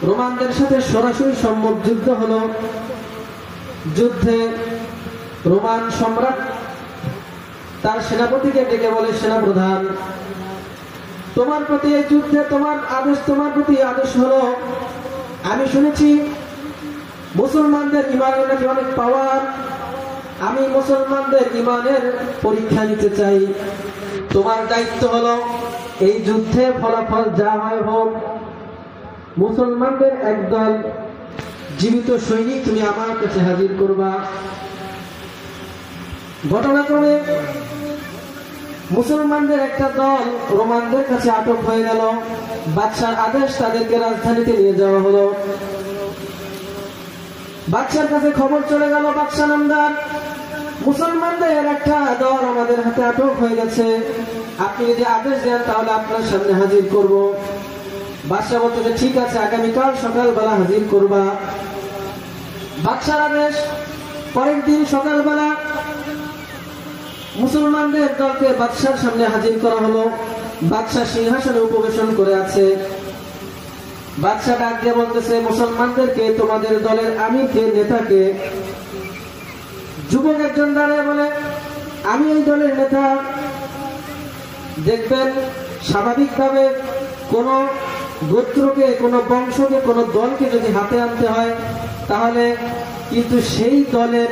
রোমানদের সাথে সরাসরি সম্মুখ যুদ্ধ হলো। যুদ্ধে রোমান সম্রাট তার সেনাপতিকে ডেকে বলে, সেনাপ্রধান, তোমার প্রতি এই যুদ্ধে তোমার প্রতি আদেশ হলো, আমি শুনেছি মুসলমানদের ইমানের নাকি অনেক পাওয়ার, আমি মুসলমানদের ইমানের পরীক্ষা নিতে চাই। তোমার দায়িত্ব হলো এই যুদ্ধে ফলাফল যা হয় হোক, মুসলমানদের একদল জীবিত সৈনিক তুমি আমার কাছে হাজির করবা। ঘটনাক্রমে মুসলমানদের একটা দল রোমানদের কাছে আটক হয়ে গেল। বাদশার আদেশ তাদেরকে রাজধানীতে নিয়ে যাওয়া হলো। বাদশার কাছে খবর চলে গেল, বাদশা নামদার, মুসলমানদের একটা দল আমাদের হাতে আটক হয়ে গেছে, আপনি যদি আদেশ দেন তাহলে আপনার সামনে হাজির করব। বাদশা বলতে যে ঠিক আছে, আগামীকাল সকালবেলা হাজির করবা। বাদশার আদেশ, পরের দিন সকালবেলা মুসলমানদের দলকে বাদশার সামনে হাজির করা হলো। বাদশা সিংহাসনে উপবেশন করে আছে। বাদশা ডাক দিয়ে বলতেছে মুসলমানদেরকে, তোমাদের দলের আমিরকে, নেতাকে। যুবক একজন দাঁড়িয়ে বলে, আমি এই দলের নেতা। দেখবেন স্বাভাবিকভাবে কোন গোত্রকে, কোন বংশকে, কোন দলকে যদি হাতে আনতে হয়, তাহলে কিন্তু সেই দলের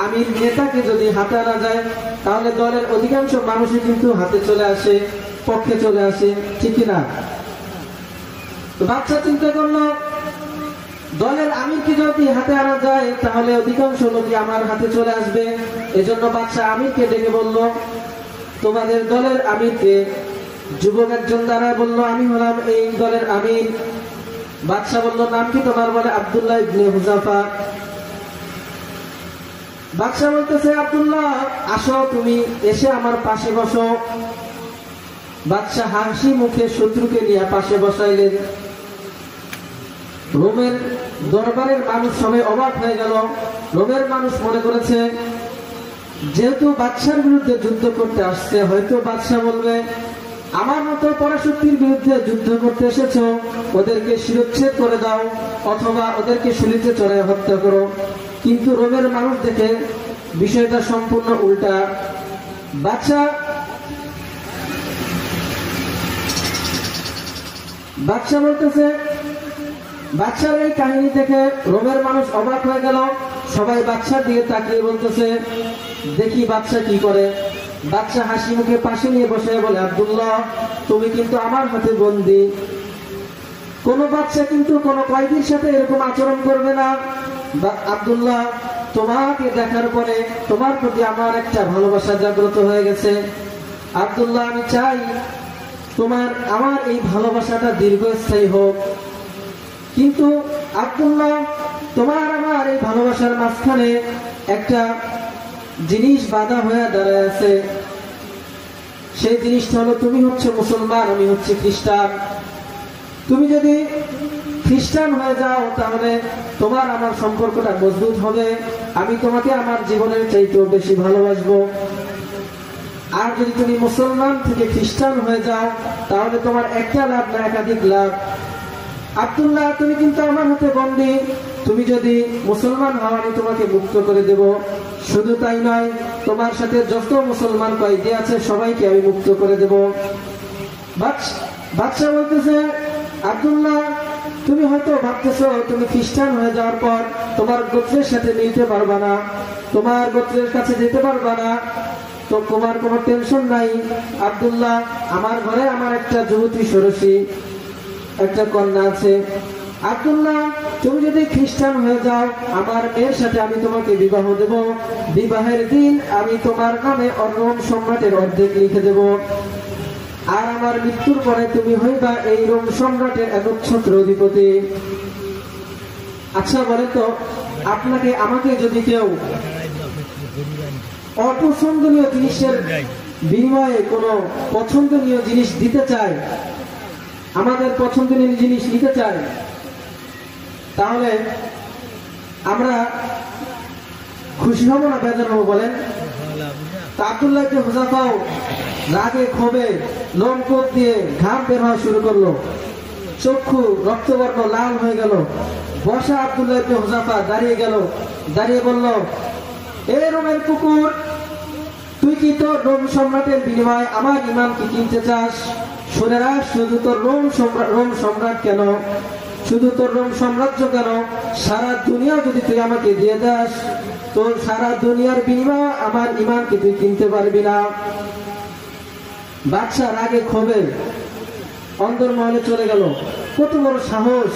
আমির, নেতাকে যদি হাতে আনা যায়, তাহলে দলের অধিকাংশ মানুষই কিন্তু হাতে চলে আসে, পক্ষে চলে আসে, ঠিক কিনা? তো বাদশা চিন্তা করলো, দলের আমিরকে যদি হাতে আনা যায় তাহলে অধিকাংশ লোকই আমার হাতে চলে আসবে। এজন্য বাদশা আমিরকে ডেকে বলল, তোমাদের দলের আমিরকে। যুবক একজন দাঁড়ায় বলল, আমি হলাম এই দলের আমির। বাদশা বলল, নাম কি তোমার? বলে, আব্দুল্লাহ ইবনে হুযাফা। বাদশা বলতেছে, আব্দুল্লাহ, আসো, তুমি এসে আমার পাশে বসো। বাদশা হাসি মুখে শত্রুকে নিয়ে পাশে বসাইলেন। রোমের দরবারের মানুষ সবাই অবাক হয়ে গেল। রোমের মানুষ মনে করেছে যেহেতু বাদশার বিরুদ্ধে যুদ্ধ করতে আসছে, হয়তো বাদশা বলবে, আমার মতো পরাশক্তির বিরুদ্ধে যুদ্ধ করতে এসেছো, ওদেরকে শিরচ্ছেদ করে দাও অথবা ওদেরকে শুলিতে চড়ায় হত্যা করো। কিন্তু রোমের মানুষ দেখে বিষয়টা সম্পূর্ণ উল্টা। বাদশা বলতেছে, বাদশার এই কাহিনী দেখে রোমের মানুষ অবাক হয়ে গেল। সবাই বাদশার দিকে তাকিয়ে বলতেছে, দেখি বাদশা কি করে। বাদশা হাসি মুখে পাশে নিয়ে বসে বলে, আব্দুল্লাহ, তুমি কিন্তু আমার হাতে বন্দী। কোন বাদশা কিন্তু কোন কয়েদির সাথে এরকম আচরণ করবে না। আব্দুল্লাহ, তোমাকে দেখার পরে তোমার প্রতি আমার একটা ভালোবাসা জাগ্রত হয়ে গেছে। আব্দুল্লাহ, আমি চাই আমার এই ভালোবাসাটা দীর্ঘস্থায়ী হোক। কিন্তু আব্দুল্লাহ, তোমার আমার এই ভালোবাসার মাঝখানে একটা জিনিস বাধা হয়ে দাঁড়ায় আছে। সেই জিনিসটা হলো, তুমি হচ্ছে মুসলমান, আমি হচ্ছে খ্রিস্টান। তুমি যদি খ্রিস্টান হয়ে যাও তাহলে তোমার আমার সম্পর্কটা মজবুত হবে, আমি তোমাকে আমার জীবনের চাইতেও বেশি ভালোবাসবো। আর যদি তুমি মুসলমান থেকে খ্রিস্টান হয়ে যাও তাহলে তোমার একটা লাভ না, একাধিক লাভ। আব্দুল্লাহ, তুমি কিন্তু আমার হাতে বন্দী। তুমি যদি মুসলমান হও আমি তোমাকে মুক্ত করে দেব। শুধু তাই নয়, তোমার সাথে যত মুসলমান কয়েদি আছে সবাইকে আমি মুক্ত করে দেব। বাদশা বলতেছে, আব্দুল্লাহ, তুমি হয়তো ভাবতেছো তুমি খ্রিস্টান হয়ে যাওয়ার পর তোমার গোত্রের সাথে মিলতে পারবা না, তোমার গোত্রের কাছে যেতে পারবা না। তো তোমার কোনো টেনশন নাই আব্দুল্লাহ, আমার ঘরে আমার একটা যুবতী ষোড়শী, একটা কন্যা আছে। আব্দুল্লাহ, তুমি যদি খ্রিস্টান হয়ে যাও আমার মেয়ের সাথে আমি তোমাকে বিবাহ দেব। বিবাহের দিন আমি তোমার নামে রোম সম্রাটের অর্ধেক লিখে দেব। আর আমার মৃত্যুর পরে তুমি হইবা এই রোম সম্রাটের একচ্ছত্র অধিপতি। আচ্ছা বলে তো, আমাকে যদি কেউ অপছন্দনীয় জিনিসের বিনিময়ে কোনো পছন্দনীয় জিনিস দিতে চায়, আমাদের পছন্দনীয় জিনিস নিতে চায়, তাহলে আমরা খুশি হব না বেজার হবো বলেন? আব্দুল্লাহ ইবনে হুযাফাও রাগে ক্ষোভে লোমকূপ দিয়ে ঘাম বের হওয়া শুরু করলো। চক্ষু রক্তবর্ণ লাল হয়ে গেল। বসা আব্দুল্লাহ ইবনে হুযাফা দাঁড়িয়ে গেল, দাঁড়িয়ে বলল, এ রোমের কুকুর, তুই কি তোর রোম সম্রাটের বিনিময়ে আমার ইমানকে কিনতে চাস? শুনে রাখ, শুধু তোর রোম সম্রাট কেন, শুধু তোর রোম সাম্রাজ্য কেন, সারা দুনিয়া যদি তুই আমাকে দিয়ে দাস, তোর সারা দুনিয়ার বিনিময়ে আমার ইমানকে তুই কিনতে পারবি না। বাদশা রাগে ক্ষোভে অন্দরমহলে চলে গেল। কত বড় সাহস!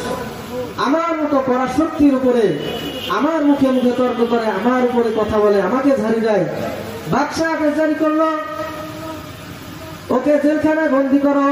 আমার মতো পরাশক্তির উপরে, আমার মুখে মুখে তর্ক করে, আমার উপরে কথা বলে, আমাকে ঝাড়ি দেয়। বাদশা আদেশ জারি করলো, ওকে জেলখানায় বন্দী করো।